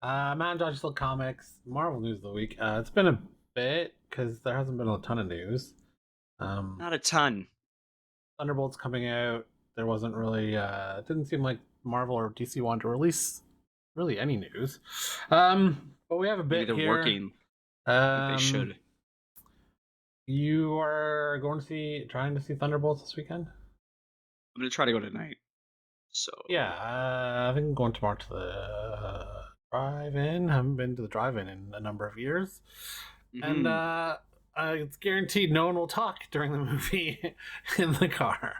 Matt Dodge still comics. Marvel news of the week. It's been a bit because there hasn't been a ton of news. Um, Not a ton. Thunderbolts coming out. There wasn't really. It didn't seem like Marvel or DC wanted to release really any news. But we have a Maybe bit they're here. working like they Um, should. you are trying to see Thunderbolts this weekend. I'm gonna try to go tonight. So Yeah, I think I'm going tomorrow to the drive-in. Haven't been to the drive-in in a number of years, and hmm it's guaranteed no one will talk during the movie in the car.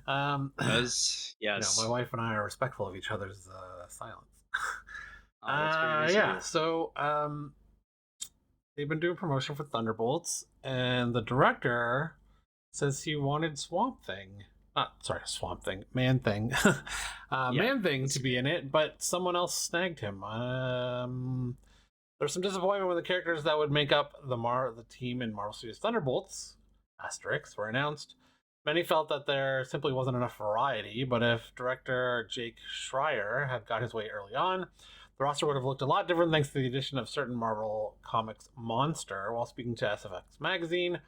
Um, because my yes. wife and I are respectful of each other's silence. Oh, that's very nice of Yeah, you. so they've been doing promotion for Thunderbolts, and the director says he wanted Swamp Thing. Sorry, Swamp Thing, Man Thing, Yeah, Man Thing to that's be good. in it, but someone else snagged him. There's some disappointment when the characters that would make up the team in Marvel Studios Thunderbolts asterisks were announced. Many felt that there simply wasn't enough variety, but if director Jake Schreier had got his way early on, the roster would have looked a lot different thanks to the addition of certain Marvel Comics monster. While speaking to SFX magazine,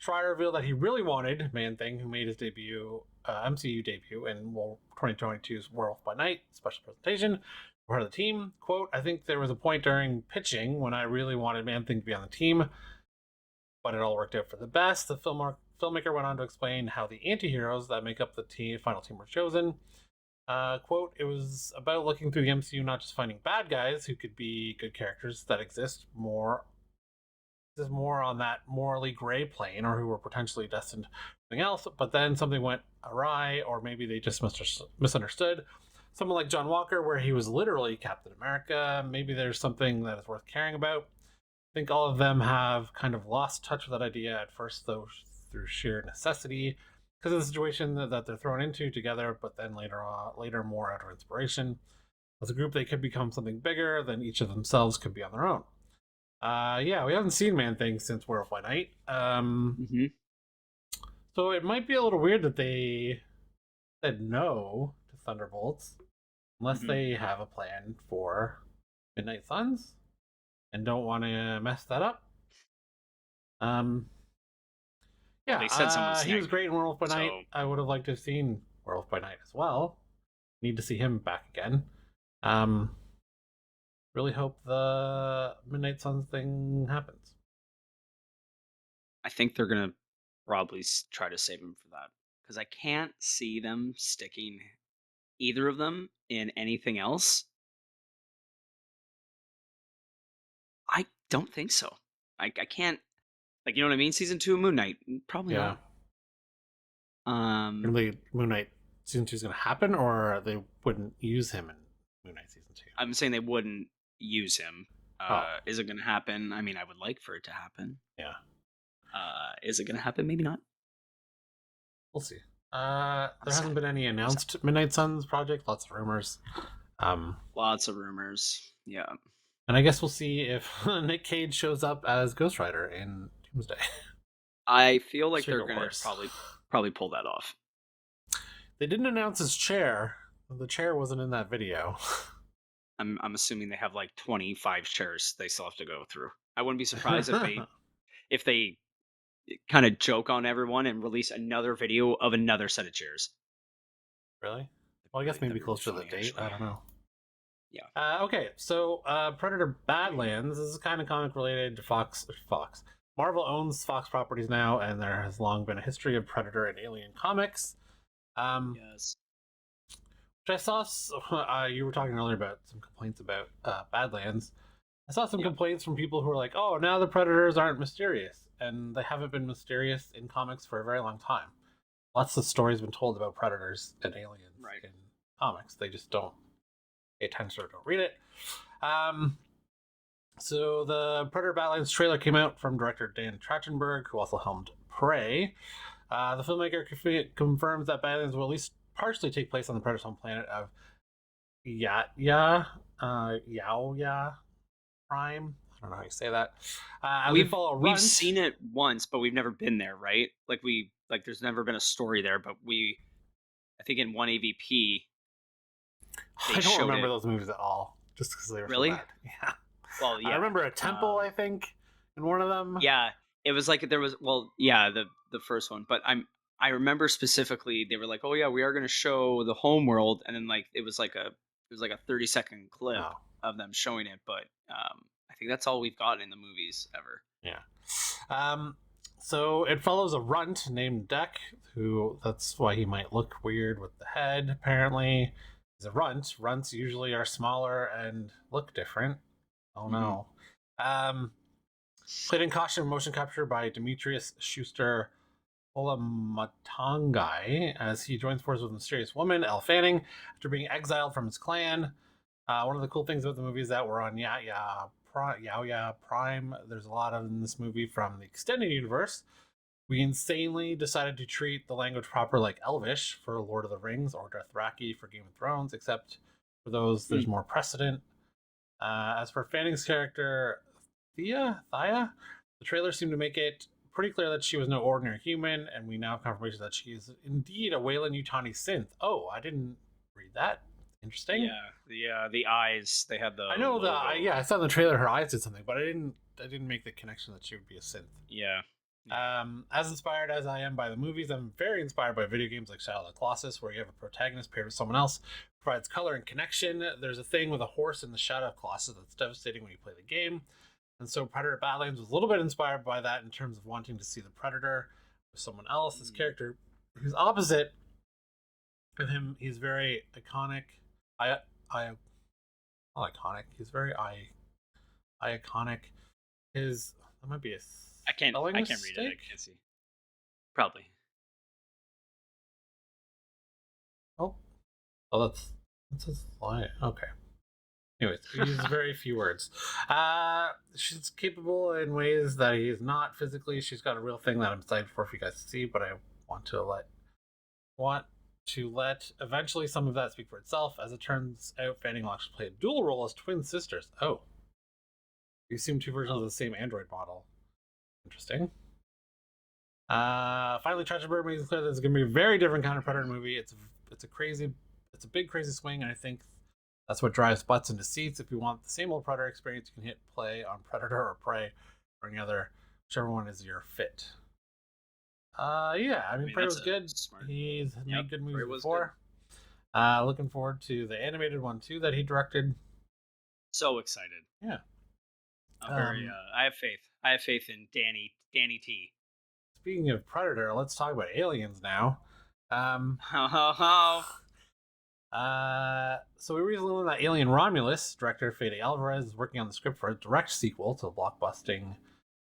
Schreier revealed that he really wanted Man Thing, who made his MCU debut in 2022's Werewolf by Night special presentation, part of the team. Quote, I think there was a point during pitching when I really wanted Man Thing to be on the team, but it all worked out for the best. The filmmaker went on to explain how the anti-heroes that make up the final team were chosen. Quote, it was about looking through the MCU, not just finding bad guys who could be good characters that exist more on that morally gray plane or who were potentially destined for something else, but then something went awry, or maybe they just misunderstood. Someone like John Walker, where he was literally Captain America, maybe there's something that is worth caring about. I think all of them have kind of lost touch with that idea at first, though, through sheer necessity, because of the situation that they're thrown into together, but then later more out of inspiration. As a group, they could become something bigger than each of themselves could be on their own. Yeah, we haven't seen Man Thing since Werewolf by Night. hmm So it might be a little weird that they said no to Thunderbolts unless hmm they have a plan for Midnight Suns and don't want to mess that up. Um, Well, yeah, they said someone he was snagged great him. in Werewolf by Night. So I would have liked to have seen Werewolf by Night as well. Need to see him back again. Um, really hope the Midnight Suns thing happens. I think they're gonna probably try to save him for that because I can't see them sticking either of them in anything else. I don't think so. I can't like you know what I mean. Season two of Moon Knight, probably Yeah, not. Um, really, Moon Knight season 2 is going to happen, or they wouldn't use him in Moon Knight season 2. I'm saying they wouldn't use him. Oh, Is it going to happen? I mean, I would like for it to happen. yeah, Is it going to happen? Maybe not. we'll see. I'm There hasn't sad. been any Very sad. announced Midnight Suns project. Lots of rumors. Um, Lots of rumors. Yeah. and I guess we'll see if Nick Cage shows up as Ghost Rider in Doomsday. I feel like they're Secret going to Wars. probably pull that off. They didn't announce his chair. The chair wasn't in that video. I'm assuming they have like 25 chairs they still have to go through. I wouldn't be surprised if they kind of joke on everyone and release another video of another set of chairs. Really? Well, I guess maybe That'd be really closer to the funny, date. I actually. don't know. Yeah. Okay, so Predator Badlands this is kind of comic related to Fox. Fox. Marvel owns Fox properties now, and there has long been a history of Predator and Alien comics. Um, Yes. which I saw. You were talking earlier about some complaints about Badlands. I saw some Yeah. complaints from people who were like, "Oh, now the Predators aren't mysterious," and they haven't been mysterious in comics for a very long time. Lots of stories been told about Predators and aliens Right. in comics. They just don't pay attention or don't read it. Um, So the Predator Badlands trailer came out from director Dan Trachtenberg, who also helmed Prey. The filmmaker confirms that Badlands will at least partially take place on the Predator's home planet of Yaoya Prime. I don't know how you say that. As we follow We've Runt. seen it once, but we've never been there, right? Like there's never been a story there, but I think in one AVP they I don't showed remember it. those movies at all. just because they were so Really? bad. Yeah. Well, I yeah. remember a temple, I think, in one of them. Yeah, it was like there was yeah, the first one, but I remember specifically they were like, "Oh yeah, we are going to show the home world," and then like it was like a 30-second clip Oh, of them showing it, but I think that's all we've gotten in the movies ever. yeah. Um, so it follows a runt named Deck, who that's why he might look weird with the head, apparently. He's a runt. Runts usually are smaller and look different. Oh Mhm. no. Um, Played in costume motion capture by Demetrius Schuster Olamatangai as he joins forces with a mysterious woman, Elle Fanning, after being exiled from his clan. One of the cool things about the movie is that we're on Yao Prime. There's a lot of in this movie from the extended universe. We insanely decided to treat the language proper like Elvish for Lord of the Rings or Dothraki for Game of Thrones, except for those, there's Mm. more precedent. As for Fanning's character, Thea, the trailer seemed to make it pretty clear that she was no ordinary human, and we now have confirmation that she is indeed a Wayland Yutani synth. Oh, I didn't read that. Interesting. Yeah, the eyes, they had the I know that. logo. Yeah, I saw in the trailer her eyes did something, but I didn't. I didn't make the connection that she would be a synth. Yeah. Yeah. As inspired as I am by the movies, I'm very inspired by video games like Shadow of the Colossus, where you have a protagonist paired with someone else, provides color and connection. There's a thing with a horse in the Shadow of Colossus that's devastating when you play the game. And so Predator Badlands was a little bit inspired by that in terms of wanting to see the Predator with someone else. This Mm. character, who's opposite with him, he's very iconic. I not iconic. He's very iconic. His that might be a spelling I can't read it. I mistake. can't see. Probably. Oh, oh, that's his line. Okay. Anyways, he uses very few words. She's capable in ways that he is not physically. She's got a real thing that I'm excited for you guys to see, but I want to let eventually some of that speak for itself. As it turns out, Fanning will actually play a dual role as twin sisters. Oh, you seem two versions of Oh. the same android model. Interesting. Finally, Trashbird makes it clear that it's going to be a very different kind of Predator movie. It's a big crazy swing, and I think that's what drives butts into seats. If you want the same old Predator experience, you can hit play on Predator or Prey or any other, whichever one is your fit. Yeah, I mean, Prey That's was a good. smart. He's Yep, made good movies Prey was good. before. Looking forward to the animated one too that he directed. So excited. Yeah. I'm very I have faith. I have faith in Danny T. Speaking of Predator, let's talk about aliens now. Um, Ho ho ho. so we recently learned that Alien Romulus director Fede Alvarez is working on the script for a direct sequel to the blockbusting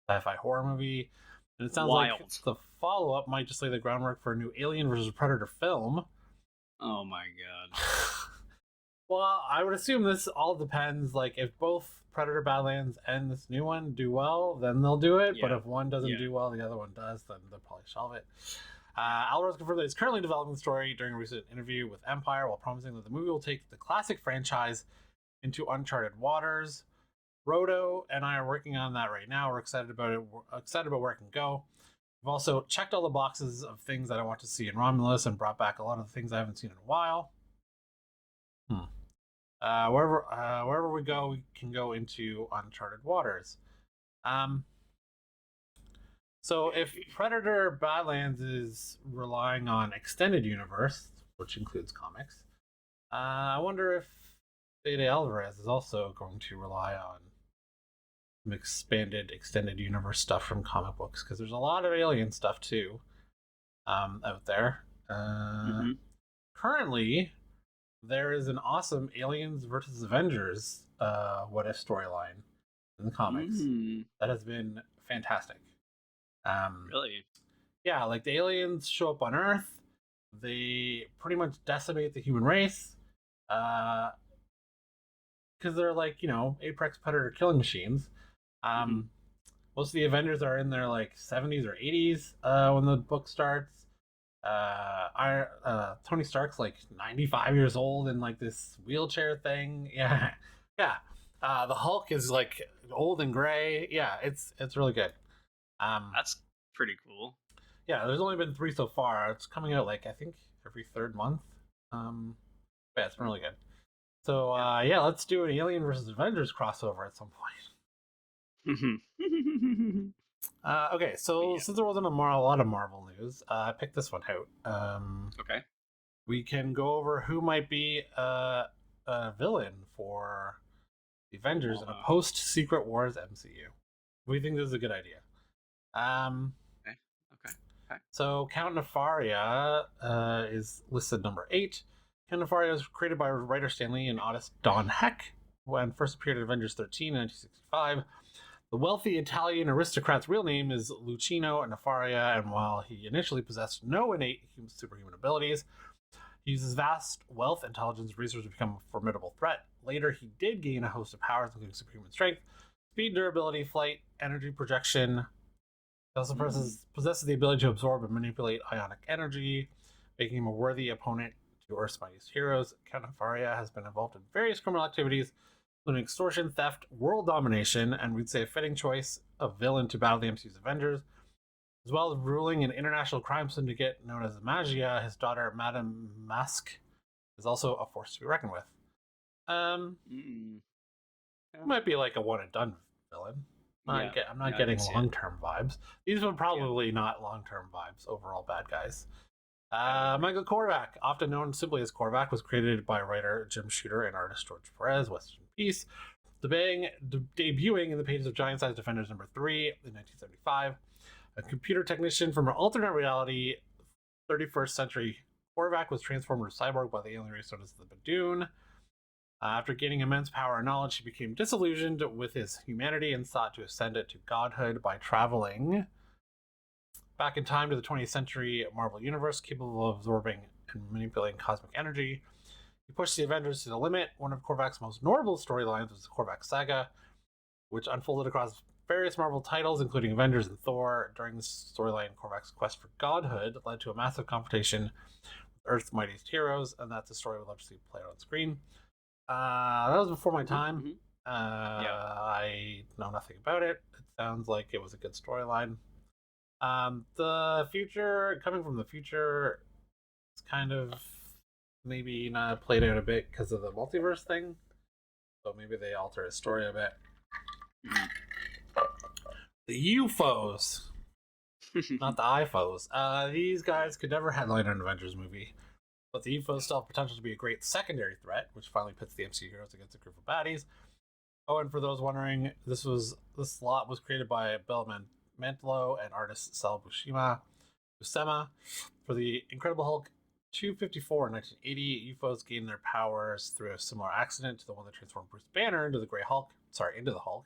sci-fi horror movie, and it sounds like Wild. the follow-up might just lay the groundwork for a new Alien versus Predator film. Oh my god. Well, I would assume this all depends. Like, if both Predator Badlands and this new one do well, then they'll do it. But Yeah. if one doesn't Yeah. do well, the other one does, then they'll probably shelve it. Alvarez confirmed that he's currently developing the story during a recent interview with Empire, while promising that the movie will take the classic franchise into uncharted waters. Roto and I are working on that right now. We're excited about it. We're excited about where it can go. We've also checked all the boxes of things that I want to see in Romulus and brought back a lot of the things I haven't seen in a while. Wherever we go, we can go into uncharted waters. So if Predator Badlands is relying on extended universe, which includes comics, I wonder if Fede Alvarez is also going to rely on some expanded extended universe stuff from comic books, because there's a lot of alien stuff too out there. Mm-hmm. Currently, there is an awesome Aliens versus Avengers what if storyline in the comics that has been fantastic. Really? Yeah, like the aliens show up on Earth, they pretty much decimate the human race because they're like, apex predator killing machines. Most of the Avengers are in their like 70s or 80s when the book starts. Tony Stark's like 95 years old in like this wheelchair thing. Yeah, yeah. The Hulk is like old and gray. Yeah, it's really good. That's pretty cool. Yeah, there's only been 3 so far. It's coming out like I think every third month. Yeah, it's been really good. So yeah, let's do an Alien versus Avengers crossover at some point. Okay, so Yeah. since there wasn't a lot of Marvel news, I picked this one out. Okay. We can go over who might be a villain for the Avengers in a post Secret Wars MCU. We think this is a good idea. Okay. Okay. Okay. So Count Nefaria is listed number 8. Count Nefaria was created by writer Stan Lee and artist Don Heck when first appeared in Avengers 13 in 1965. The wealthy Italian aristocrat's real name is Lucino Nefaria, and while he initially possessed no innate superhuman abilities, he used his vast wealth, intelligence, and resources to become a formidable threat. Later, he did gain a host of powers, including superhuman strength, speed, durability, flight, energy projection. He also possesses the ability to absorb and manipulate ionic energy, making him a worthy opponent to Earth's mightiest heroes. Count Nefaria has been involved in various criminal activities, including extortion, theft, world domination, and we'd say a fitting choice of villain to battle the MCU's Avengers, as well as ruling an international crime syndicate known as Magia. His daughter, Madame Masque, is also a force to be reckoned with. Might be like a one and done villain. I'm not getting long term vibes. These are probably not long term vibes. Overall, bad guys. Michael Korvac, often known simply as Korvac, was created by writer Jim Shooter and artist George Perez. West in peace. Debuting in the pages of Giant Size Defenders number 3 in 1975. A computer technician from an alternate reality, 31st century, Korvac was transformed into a cyborg by the alien race known as the Badoon. After gaining immense power and knowledge, he became disillusioned with his humanity and sought to ascend it to godhood by traveling back in time to the 20th century Marvel Universe, capable of absorbing and manipulating cosmic energy. He pushed the Avengers to the limit. One of Korvac's most notable storylines was the Korvac Saga, which unfolded across various Marvel titles, including Avengers and Thor. During this storyline, Korvac's quest for godhood led to a massive confrontation with Earth's mightiest heroes, and that's a story we'd love to see played on screen. That was before my time. I know nothing about it. It sounds like it was a good storyline. The future, coming from the future, it's kind of maybe not played out a bit because of the multiverse thing. So maybe they alter his story a bit. The UFOs, not the iPhones. These guys could never headline an Avengers movie, but the UFOs still have potential to be a great secondary threat, which finally pits the MCU heroes against a group of baddies. Oh, and for those wondering, this lot was created by Bill Mantlo and artist Sal Buscema for the Incredible Hulk 254 in 1980. UFOs gained their powers through a similar accident to the one that transformed Bruce Banner into the Hulk.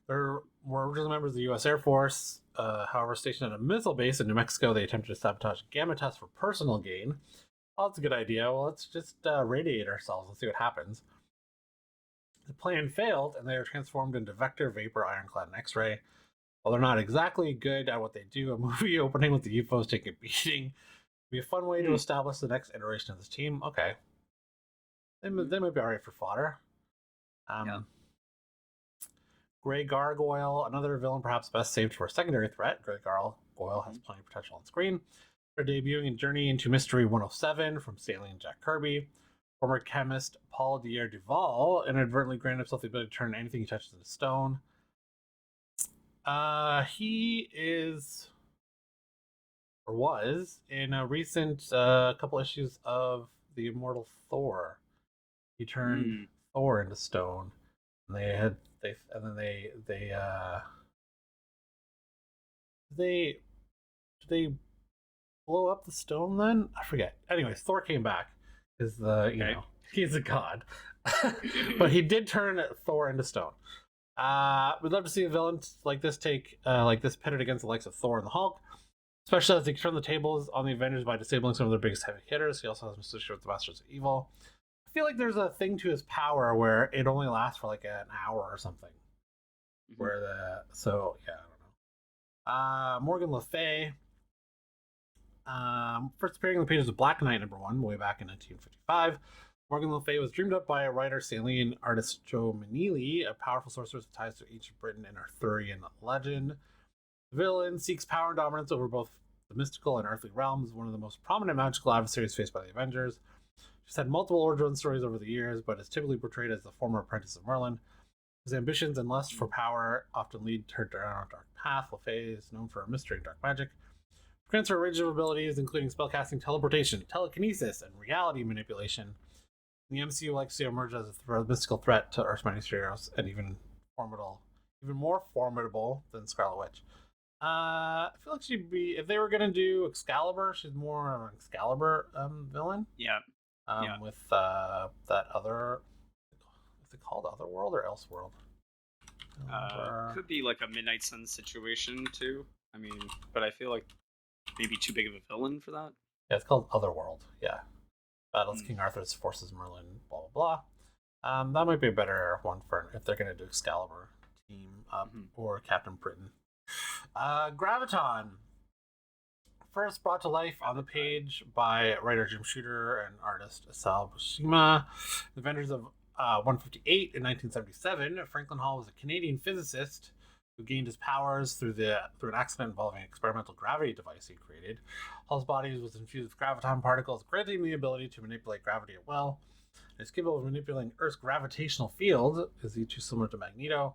They were originally members of the U.S. Air Force. However, stationed at a missile base in New Mexico, they attempted to sabotage gamma tests for personal gain. Oh, that's a good idea. Well, let's just radiate ourselves and see what happens. The plan failed, and they are transformed into Vector, Vapor, Ironclad, and X-Ray. While they're not exactly good at what they do, a movie opening with the UFOs taking a beating would be a fun way to establish the next iteration of this team. Okay. They might be alright for fodder. Grey Gargoyle, another villain perhaps best saved for a secondary threat. Grey Gargoyle has plenty of potential on screen. They're debuting in Journey into Mystery 107 from Stanley and Jack Kirby. Former chemist Paul Dier Duval inadvertently granted himself the ability to turn anything he touches into stone. He is, or was, in a recent couple issues of the Immortal Thor. He turned Thor into stone. And they blow up the stone then? I forget. Anyways, Thor came back. He's a god. But he did turn Thor into stone. We'd love to see a villain like this pitted against the likes of Thor and the Hulk, especially as they turn the tables on the Avengers by disabling some of their biggest heavy hitters. He also has an issue with the Masters of Evil. I feel like there's a thing to his power where it only lasts for like an hour or something. I don't know. Morgan Le Fay, first appearing in the pages of Black Knight #1 way back in 1955. Morgan Le Fay was dreamed up by writer Stan Lee and artist Joe Meneely, a powerful sorceress with ties to ancient Britain and Arthurian legend. The villain seeks power and dominance over both the mystical and earthly realms, one of the most prominent magical adversaries faced by the Avengers. She's had multiple origin stories over the years, but is typically portrayed as the former apprentice of Merlin. His ambitions and lust for power often lead her down a dark path. LeFay is known for her mystery and dark magic. Grants her a range of abilities, including spellcasting, teleportation, telekinesis, and reality manipulation. The MCU likes to emerge as a mystical threat to Earth's mightiest heroes, and even more formidable than Scarlet Witch. I feel like she'd be, if they were gonna do Excalibur, she's more of an Excalibur villain. Yeah. With that other, is it called Otherworld or Elseworld? Could be like a Midnight Sun situation too. I mean, but I feel like maybe too big of a villain for that. Yeah, it's called Otherworld. Yeah, battles King Arthur's forces Merlin. Blah blah blah. That might be a better one for if they're gonna do Excalibur team up or Captain Britain. Graviton. First brought to life on the page by writer Jim Shooter and artist Sal Buscema. The Avengers of 158 in 1977. Franklin Hall was a Canadian physicist who gained his powers through an accident involving an experimental gravity device he created. Hall's body was infused with graviton particles, granting the ability to manipulate gravity at will. His capable of manipulating Earth's gravitational field. Is he too similar to Magneto?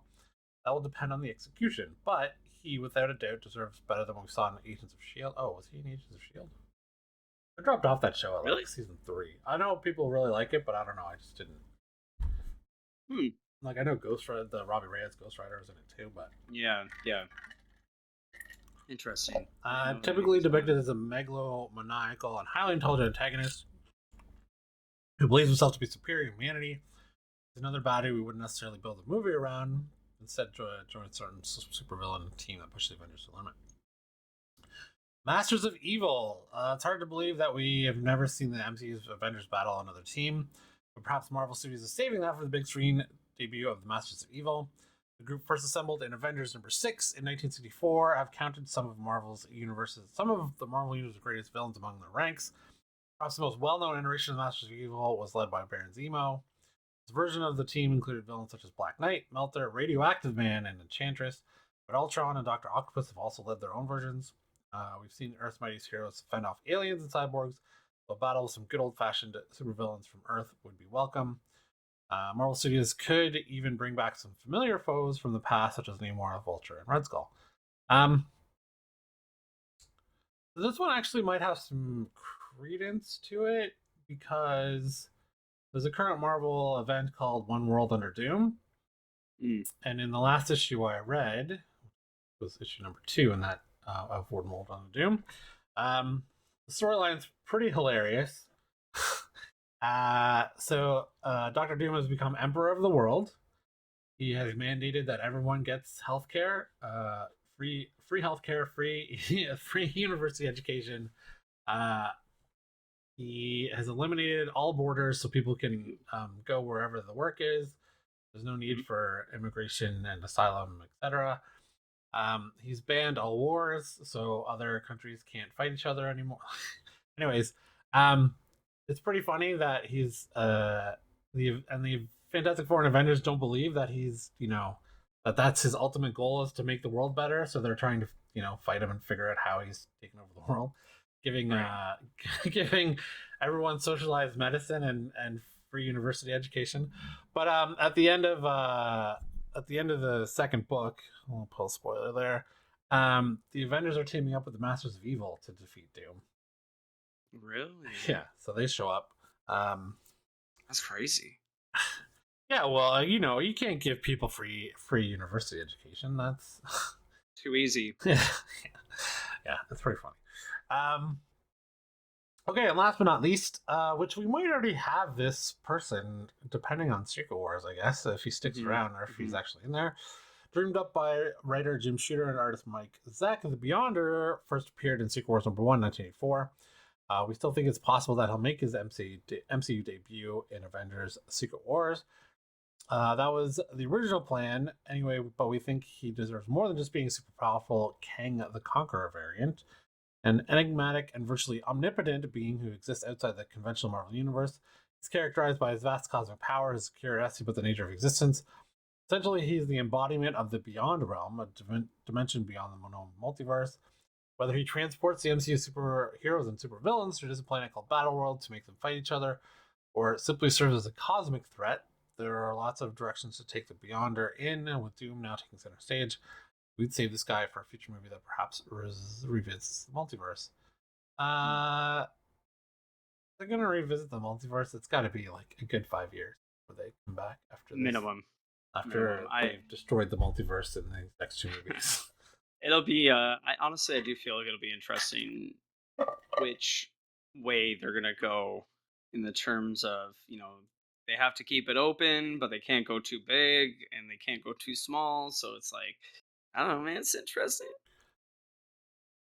That will depend on the execution, but he, without a doubt, deserves better than what we saw in Agents of S.H.I.E.L.D. Oh, was he in Agents of S.H.I.E.L.D.? I dropped off that show at like season 3. I know people really like it, but I don't know. I just didn't. Like, I know Ghost Rider, the Robbie Reyes Ghost Rider was in it too, but yeah. Interesting. Typically depicted as a megalomaniacal and highly intelligent antagonist who believes himself to be superior to humanity. He's another body we wouldn't necessarily build a movie around. Instead, join a certain supervillain team that pushes the Avengers to the limit. Masters of Evil. It's hard to believe that we have never seen the MCU's Avengers battle another team, but perhaps Marvel Studios is saving that for the big screen debut of the Masters of Evil. The group first assembled in Avengers number 6 in 1964. I've counted some of the Marvel Universe's greatest villains among their ranks. Perhaps the most well-known iteration of the Masters of Evil was led by Baron Zemo. This version of the team included villains such as Black Knight, Melter, Radioactive Man, and Enchantress, but Ultron and Dr. Octopus have also led their own versions. We've seen Earth's mightiest heroes fend off aliens and cyborgs, but battle with some good old-fashioned supervillains from Earth would be welcome. Marvel Studios could even bring back some familiar foes from the past, such as Namor, Vulture, and Red Skull. This one actually might have some credence to it, because there's a current Marvel event called One World Under Doom. And in the last issue I read, was issue number 2 in that of One World Under Doom, the storyline's pretty hilarious. So Dr. Doom has become Emperor of the world. He has mandated that everyone gets healthcare, free healthcare, free university education. He has eliminated all borders so people can go wherever the work is. There's no need for immigration and asylum, etc. He's banned all wars, so other countries can't fight each other anymore. Anyways, it's pretty funny that he's the Fantastic Four and Avengers don't believe that he's, that's his ultimate goal is to make the world better. So they're trying to, fight him and figure out how he's taking over the world, giving everyone socialized medicine and free university education. But at the end of the second book, I'll pull a spoiler there. The Avengers are teaming up with the Masters of Evil to defeat Doom. Really? Yeah. So they show up. That's crazy. Yeah, well, you can't give people free university education. That's too easy. Yeah, that's pretty funny. Okay, and last but not least, which we might already have this person, depending on Secret Wars, I guess, if he sticks around or if he's actually in there. Dreamed up by writer Jim Shooter and artist Mike Zeck, the Beyonder first appeared in Secret Wars number 1, 1984. We still think it's possible that he'll make his MCU debut in Avengers Secret Wars. That was the original plan anyway, but we think he deserves more than just being a super powerful Kang the Conqueror variant. An enigmatic and virtually omnipotent being who exists outside the conventional Marvel universe. He's characterized by his vast cosmic power, his curiosity about the nature of existence. Essentially, he's the embodiment of the Beyond realm, a dimension beyond the known multiverse. Whether he transports the MCU superheroes and supervillains to a planet called Battleworld to make them fight each other, or it simply serves as a cosmic threat. There are lots of directions to take the Beyonder in, and with Doom now taking center stage, we'd save this guy for a future movie that perhaps revisits the multiverse. Uh, they're gonna revisit the multiverse. It's got to be like a good 5 years before they come back after this. Minimum. Minimum. After they've destroyed the multiverse in the next two movies. It'll be. I honestly, I do feel like it'll be interesting which way they're gonna go in the terms of they have to keep it open, but they can't go too big and they can't go too small. So it's like I don't know, man. It's interesting.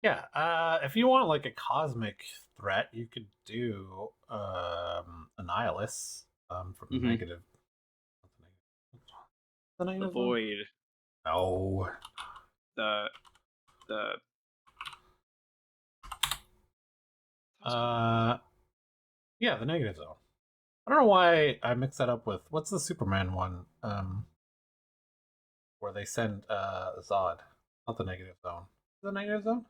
Yeah, if you want like a cosmic threat, you could do Annihilus from the Hmm. negative. The The negative one? void, No. the the Uh, yeah, the negative zone. I don't know why I mixed that up with what's the Superman one? Where they send Zod, not the negative zone. The negative zone?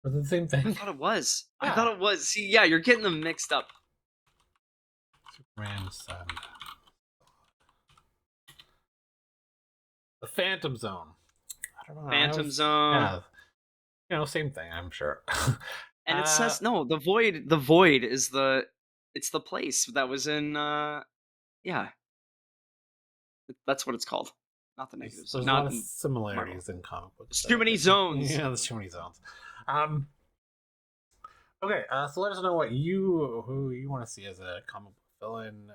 Or is it the same I thing? thought it was. I thought Yeah. it was. See, yeah, you're getting them mixed up. Superman send the Phantom Zone. I don't know. I Phantom always Zone. yeah, same thing. I'm sure. And it uh, says no, the void is it's the place that was in yeah, that's what it's called. Not the negative zone. there's a lot Not of in Marvel. similarities in comic books There's that too I many think. zones. Yeah, there's too many zones. Um, okay, so let us know who you want to see as a comic book villain.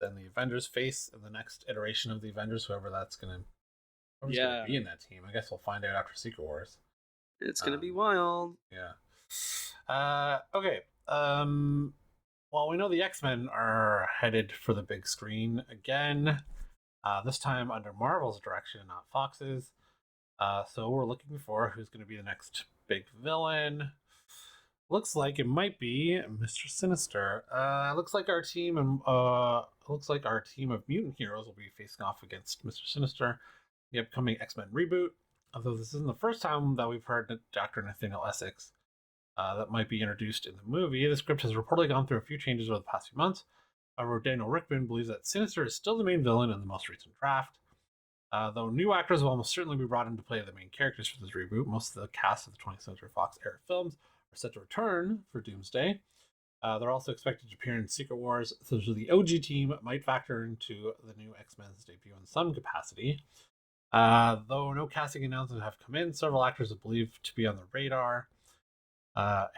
Then the Avengers face in the next iteration of the Avengers, whoever's gonna Yeah, be in that team. I guess we'll find out after Secret Wars. it's gonna be Um, wild. yeah. Okay. Well, we know the X-Men are headed for the big screen again. This time under Marvel's direction, not Fox's. So we're looking for who's going to be the next big villain. Looks like it might be Mr. Sinister. Looks like our team of mutant heroes will be facing off against Mr. Sinister, the upcoming X-Men reboot. Although this isn't the first time that we've heard Dr. Nathaniel Essex that might be introduced in the movie. The script has reportedly gone through a few changes over the past few months. However, Daniel Rickman believes that Sinister is still the main villain in the most recent draft. Though new actors will almost certainly be brought in to play the main characters for this reboot, most of the cast of the 20th Century Fox era films are set to return for Doomsday. They're also expected to appear in Secret Wars, so the OG team might factor into the new X-Men's debut in some capacity. Though no casting announcements have come in, several actors are believed to be on the radar.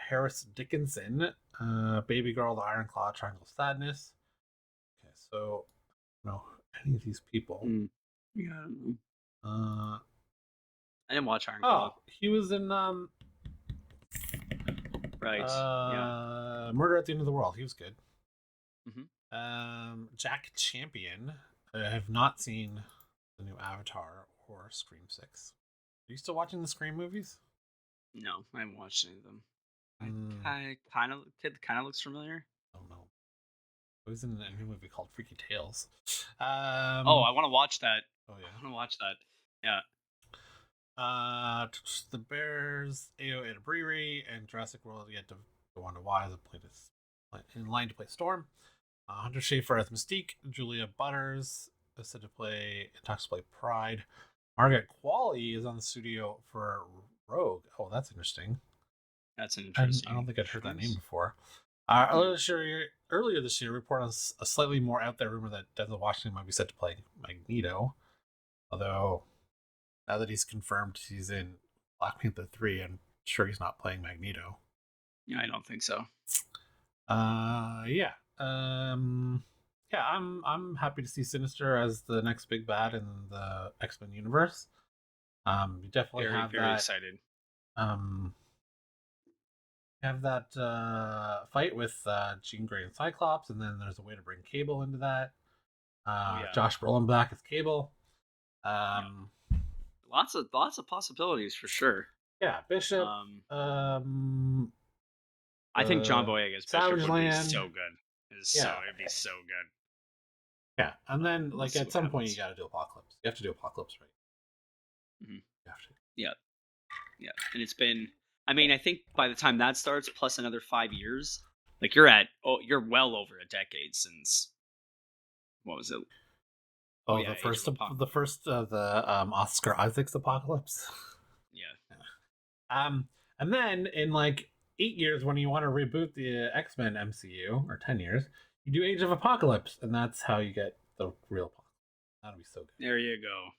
Harris Dickinson, Baby Girl, The Iron Claw, Triangle of Sadness. Okay, so I don't know any of these people. Mm. Yeah, I don't know. Uh, I didn't watch Iron Claw. oh, he was in Right. Yeah. Murder at the End of the World. He was good. Hmm. Jack Champion. I have not seen the new Avatar or Scream 6. Are you still watching the Scream movies? No, I haven't watched any of them. Mm, I kind of kid kind of looks familiar. I don't know. He was in a new movie called Freaky Tales. Oh, I want to watch that. Oh I yeah. want to watch that. Yeah. The Bears, Ao Adabriri, and Jurassic World yet to go on to Y as in line to play Storm. Hunter Schafer as Mystique. Julia Butters is said to talks to play Pride. Margaret Qualley is on the studio for Rogue. Oh, that's interesting. That's an I don't interesting think I'd heard that name choice. before. Yeah. Earlier this year, reported on a slightly more out there rumor that Denzel Washington might be set to play Magneto. Although, now that he's confirmed he's in Black Panther 3, I'm sure he's not playing Magneto. Yeah, I don't think so. Yeah. Yeah, I'm happy to see Sinister as the next big bad in the X-Men universe. You definitely Very, very excited. um fight with Jean Grey and Cyclops, and then there's a way to bring Cable into that. Oh yeah. Josh Brolin back as Cable. Yeah. Um, Lots of possibilities for sure. yeah, Bishop. Um, I think John Uh, Boyega as Bishop Savage would be Land. so good. Yeah, It'd be so good. yeah, and then We'll like see at what some point you happens. got to do Apocalypse. You have to do Apocalypse, right? Hmm. You have to. Yeah, yeah. And it's been. I mean, I think by the time that starts, plus another 5 years, Like you're well over a decade since what was it? Oh Oh, yeah, Age of Apocalypse. the Oscar Isaac's Apocalypse. Yeah. Um, and then in like 8 years, when you want to reboot the X-Men MCU, or 10 years, you do Age of Apocalypse, and that's how you get the real apocalypse. That'll be so good. There you go.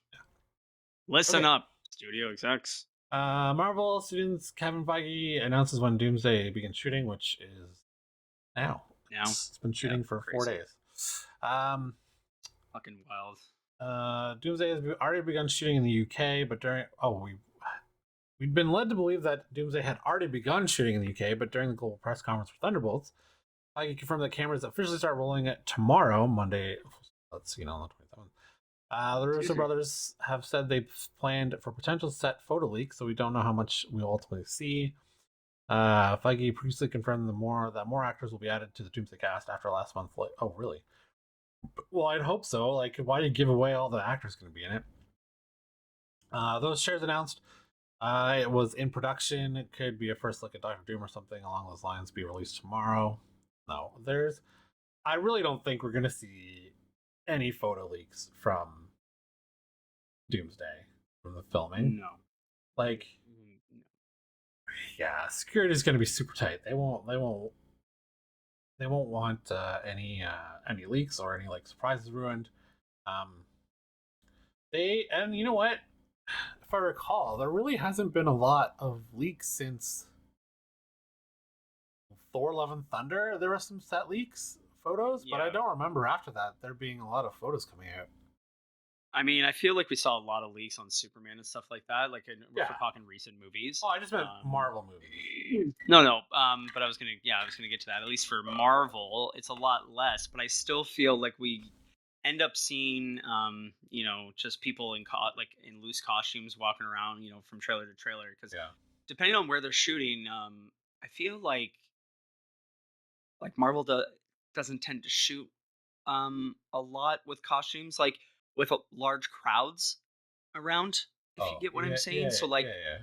Listen Okay. up, studio execs. Marvel students Kevin Feige announces when Doomsday begins shooting, which is now. Now, It's been shooting for crazy. 4 days. Um, Fucking wild. Doomsday has already begun shooting in the UK, but we'd been led to believe that Doomsday had already begun shooting in the UK, but during the global press conference for Thunderbolts, Feige confirmed that cameras officially start rolling it tomorrow, Monday. Let's see, on the 27th. The Russo brothers have said they've planned for potential set photo leaks, so we don't know how much we'll ultimately see. Feige previously confirmed that more actors will be added to the Doomsday cast after last month. Oh, really? Well, I'd hope so. Like, why did you give away all the actors going to be in it? Those shares announced. It was in production. It could be a first look at Doctor Doom or something along those lines. Be released tomorrow. No, I really don't think we're gonna see any photo leaks from Doomsday from the filming. No. Like, yeah, security is gonna be super tight. They won't want any leaks or any like surprises ruined. Um, and you know what? If I recall, there really hasn't been a lot of leaks since Thor: Love and Thunder. There were some set leaks photos, but I don't remember after that there being a lot of photos coming out. I mean, I feel like we saw a lot of leaks on Superman and stuff like that. Like, if we're talking recent movies. Oh, I just meant Marvel movies. No. But I was gonna get to that. At least for Marvel, it's a lot less. But I still feel like we end up seeing, just people like in loose costumes walking around, from trailer to trailer. Because depending on where they're shooting, I feel like Marvel doesn't tend to shoot a lot with costumes, like with large crowds around, if you Oh, get what I'm saying. yeah, So like yeah.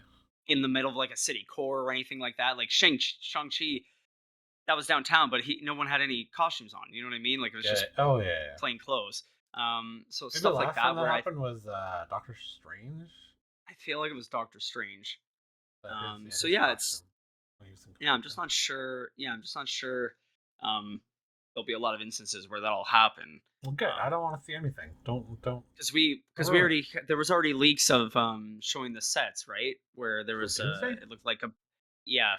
in the middle of like a city core or anything like that, like Shang-Chi, that was downtown, but no one had any costumes on. You know what I mean? Like it was just Yeah. plain clothes. So Maybe the stuff like last time that that where happened was Doctor Strange. I feel like it was Doctor Strange. So His yeah, costume when he was in I'm just not sure. Yeah, I'm just not sure. Um, there'll be a lot of instances where that'll happen. Well, good. I don't want to see anything. Don't. Because we already there was already leaks of showing the sets, right, where there For was Doomsday? it looked like a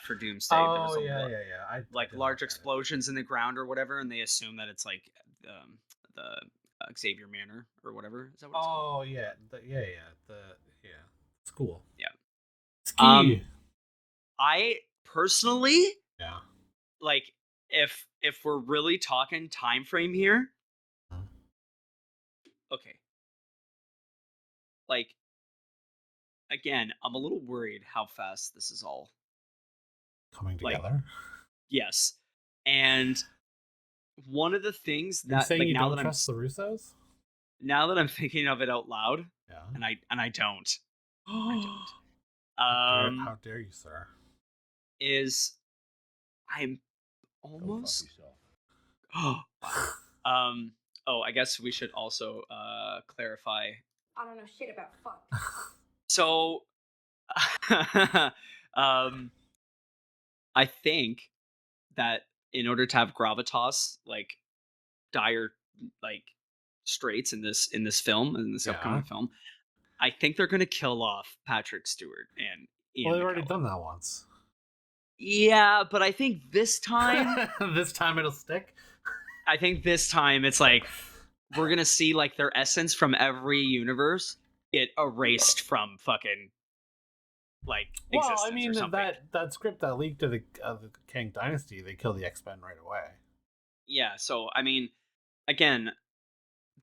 for Doomsday there was Oh yeah. I like didn't large look at it. explosions in the ground or whatever, and they assume that it's like the Xavier Manor or whatever, is that what it's called? Oh yeah. Yeah. It's cool. Yeah. Ski. I personally, Yeah. like, if we're really talking time frame here, Mhm. okay, like, again, I'm a little worried how fast this is all, Coming like, together. yes. And one of the things You're that, saying like, you don't trust the Russos? now that I'm thinking of it out loud, Yeah. and I don't, I don't. How dare you, sir? Is I'm Go fuck almost yourself. wow. Um oh, I guess we should also clarify. I don't know shit about fuck. So um I think that in order to have gravitas, like dire, like straits in this film, in this Yeah. upcoming film, I think they're gonna kill off Patrick Stewart and Well, Ian they've already McKellen. done that once. Yeah, but I think this time This time it'll stick. it's like we're gonna see like their essence from every universe get erased from fucking like Well, I existence or mean something. that script that leaked to the Kang Dynasty, they kill the X-Men right away. Yeah, so I mean, again,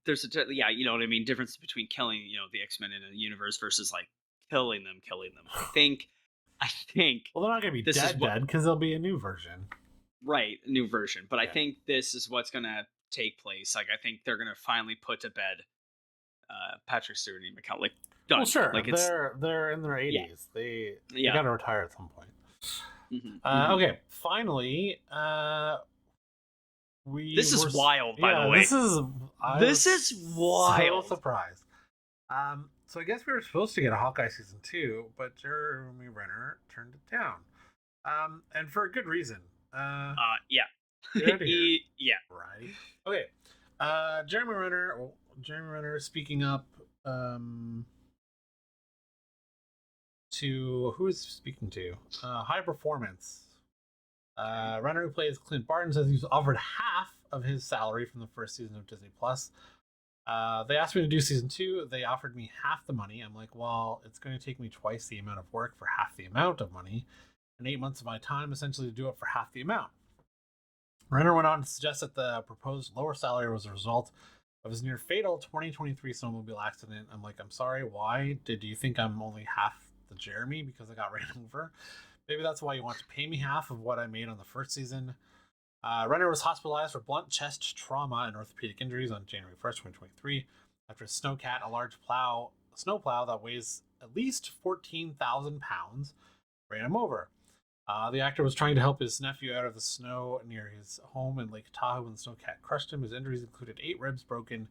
there's yeah, you know what I mean, difference between killing, the X-Men in a universe versus like killing them. I think Well, they're not gonna be this is what dead because there'll be a new version. right, new version, but I Yeah. think this is what's gonna take place. Like I think they're gonna finally put to bed Patrick Stewart and Ian McKellen. Like done. Well, sure. Like it's They're in their 80s. They yeah. got to retire at some point. Okay, finally, This is wild, by the way. This is This is wild. So surprised. So I guess we were supposed to get a Hawkeye season 2, but Jeremy Renner turned it down. And for a good reason. Yeah. Get out of here. Yeah. Right. Okay. Jeremy Renner speaking up to who is speaking to? High Performance. Renner, who plays Clint Barton, says he was offered half of his salary from the first season of Disney Plus. They asked me to do season 2. They offered me half the money. I'm like, well, it's going to take me twice the amount of work for half the amount of money, and 8 months of my time essentially to do it for half the amount. Renner went on to suggest that the proposed lower salary was a result of his near fatal 2023 snowmobile accident. I'm like, I'm sorry, why? Did you think I'm only half the Jeremy because I got ran over? Maybe that's why you want to pay me half of what I made on the first season. Renner was hospitalized for blunt chest trauma and orthopedic injuries on January 1st, 2023, after a snowcat, a large snowplow that weighs at least 14,000 pounds, ran him over. The actor was trying to help his nephew out of the snow near his home in Lake Tahoe when the snowcat crushed him. His injuries included 8 ribs broken,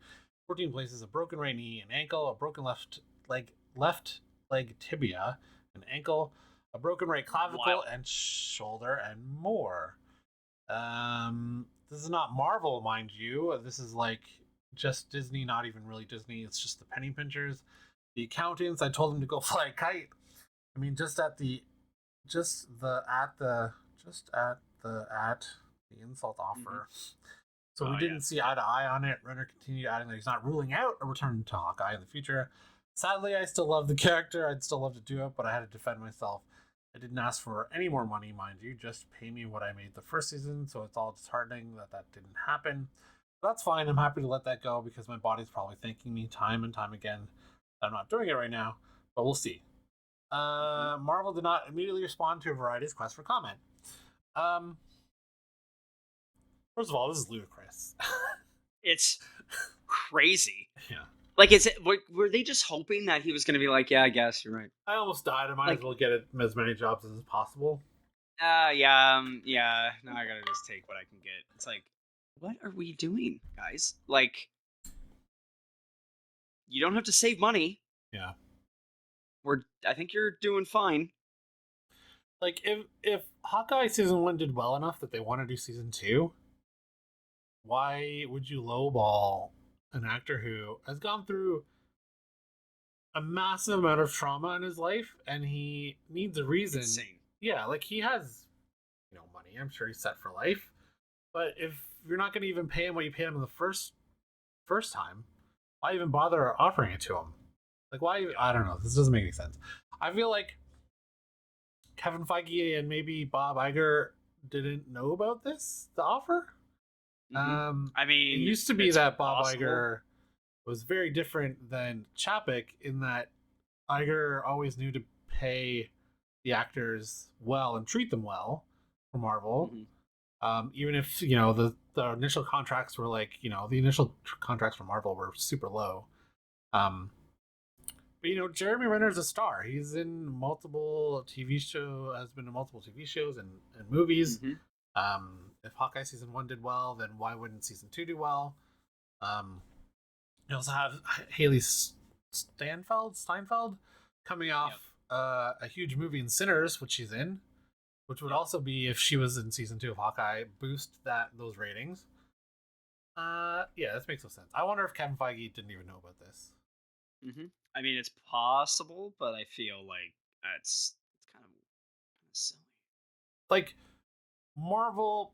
14 places, a broken right knee, an ankle, a broken left leg tibia, an ankle, a broken right clavicle and shoulder, and more. This is not Marvel, mind you. This is like just Disney, not even really Disney. It's just the penny pinchers, the accountants. I told them to go fly a kite. I mean, just at the insult offer. So we didn't see eye to eye on it. Renner continued adding that he's not ruling out a return to Hawkeye in the future. Sadly, I still love the character. I'd still love to do it, but I had to defend myself. I didn't ask for any more money, mind you. Just pay me what I made the first season, so it's all disheartening that didn't happen. But that's fine. I'm happy to let that go because my body's probably thanking me time and time again that I'm not doing it right now, but we'll see. Marvel did not immediately respond to Variety's quest for comment. First of all, this is ludicrous. It's crazy. Yeah. Like, were they just hoping that he was going to be like, yeah, I guess you're right. I almost died. I might as well get as many jobs as possible. Yeah. Now I gotta just take what I can get. It's like, what are we doing, guys? Like, you don't have to save money. Yeah. I think you're doing fine. Like, if Hawkeye season 1 did well enough that they want to do season 2, why would you lowball an actor who has gone through a massive amount of trauma in his life and he needs a reason? Insane. Yeah, like he has, money. I'm sure he's set for life. But if you're not going to even pay him what you paid him the first time, why even bother offering it to him? Like, why? I don't know. This doesn't make any sense. I feel like Kevin Feige and maybe Bob Iger didn't know about the offer. I mean, it used to be that Bob Iger was very different than Chapek in that Iger always knew to pay the actors well and treat them well for Marvel. Even if, the initial contracts were like, the initial contracts for Marvel were super low. But, Jeremy Renner's a star. He's in multiple TV shows, has been in multiple TV shows and movies. If Hawkeye season 1 did well, then why wouldn't season 2 do well? You also have Haley Steinfeld coming off a huge movie in Sinners, which she's in, which would also be, if she was in season 2 of Hawkeye, boost those ratings. Yeah, this makes no sense. I wonder if Kevin Feige didn't even know about this. I mean, it's possible, but I feel like it's kind of silly. Like, Marvel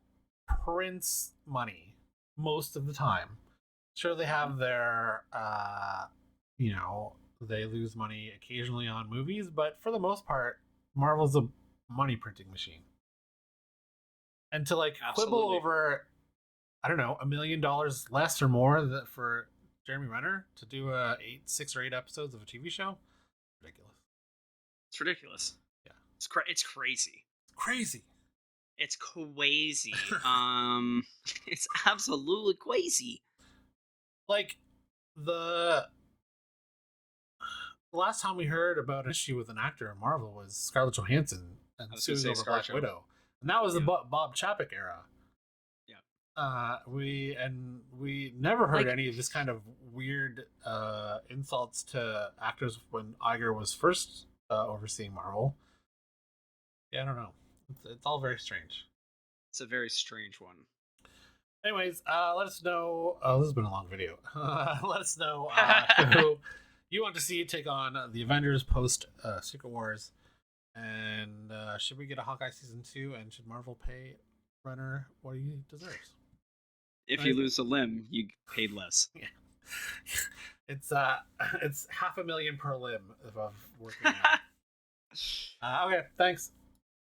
prints money most of the time. Sure, they have their, they lose money occasionally on movies, but for the most part, Marvel's a money printing machine. And to quibble over, I don't know, $1 million less or more for Jeremy Renner to do 6 or 8 episodes of a TV show, ridiculous. It's ridiculous. Yeah, it's crazy. It's crazy. It's crazy. It's absolutely crazy. Like, the last time we heard about an issue with an actor in Marvel was Scarlett Johansson and was gonna suing say over Black ScarJo. Widow. And that was the Yeah. Bob Chapek era. Yeah. We never heard Like- any of this kind of weird insults to actors when Iger was first overseeing Marvel. Yeah, I don't know. It's all very strange. It's a very strange one. Anyways, let us know. Oh, this has been a long video. Let us know who you want to see take on the Avengers post Secret Wars. And should we get a Hawkeye season 2? And should Marvel pay Renner what he deserves? If Right. you lose a limb, you paid less. It's $500,000 per limb if I'm working. Okay, thanks.